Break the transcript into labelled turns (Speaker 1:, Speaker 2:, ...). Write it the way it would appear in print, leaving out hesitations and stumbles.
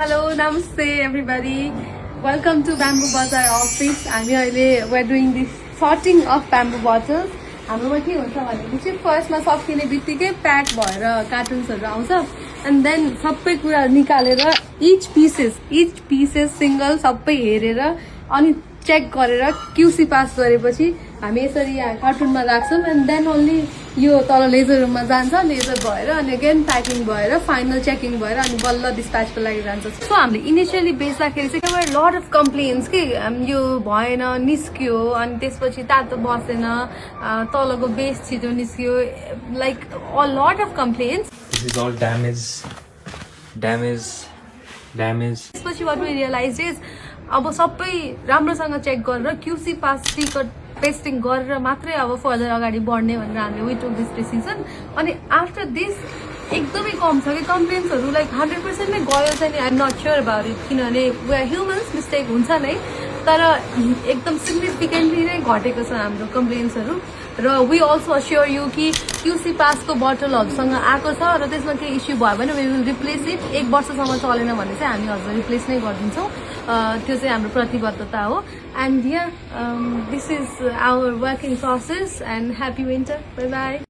Speaker 1: Hello, namaste everybody. Welcome to Bamboo Bazaar office. We're doing the sorting of bamboo bottles. हाम्रोमा के हुन्छ भनेपछि फर्स्टमा सकिने बित्तिकै प्याक भएर कार्टुन्सहरू आउँछ एन्ड देन सबै कुरा निकालेर इच पिसेस सिंगल सबै हेरेर अनि चेक गरेर क्यूसी पास गरेपछि हामी यसरी यहाँ कार्टुनमा राख्छौँ एन्ड देन ओन्ली यो तल लेजर रुममा जान्छ लेजर भएर अनि अगेन प्याकिङ भएर फाइनल चेकिङ भएर अनि बल्ल डिस्प्याचको लागि जान्छ सो हामीले इनिसियली बेच्दाखेरि चाहिँ लट अफ कम्प्लेन्स कि यो भएन निस्क्यो अनि त्यसपछि तातो बसेन तलको बेस छिटो निस्क्यो like a lot of complaints
Speaker 2: This is all damage.
Speaker 1: त्यसपछि वाट वी रियलाइज इज अब सबै राम्रोसँग चेक गरेर क्यूसी पास टिकट पेस्टिङ गरेर मात्रै अब फर्दर अगाडि बढ्ने भनेर हामीले वी टुक दिस डिसिजन अनि आफ्टर दिस एकदमै कम छ कि कम्प्लेन्सहरू लाइक 100% नै गयो चाहिँ नि I am not sure about it किनभने वी आर ह्युमन्स मिस्टेक हुन्छ नै तर एकदम सिग्निफिकेन्टली नै घटेको छ हाम्रो कम्प्लेन्सहरू र वी अल्सो अस्योर यु कि क्यूसी पासको बोटलहरूसँग आएको छ र त्यसमा केही इस्यु भयो भने वी विल रिप्लेस इट 1 वर्षसम्म चलेन भने चाहिँ हामी हजुर रिप्लेस नै गरिदिन्छौँ त्यो चाहिँ हाम्रो प्रतिबद्धता हो and yeah this is our working process and happy winter bye by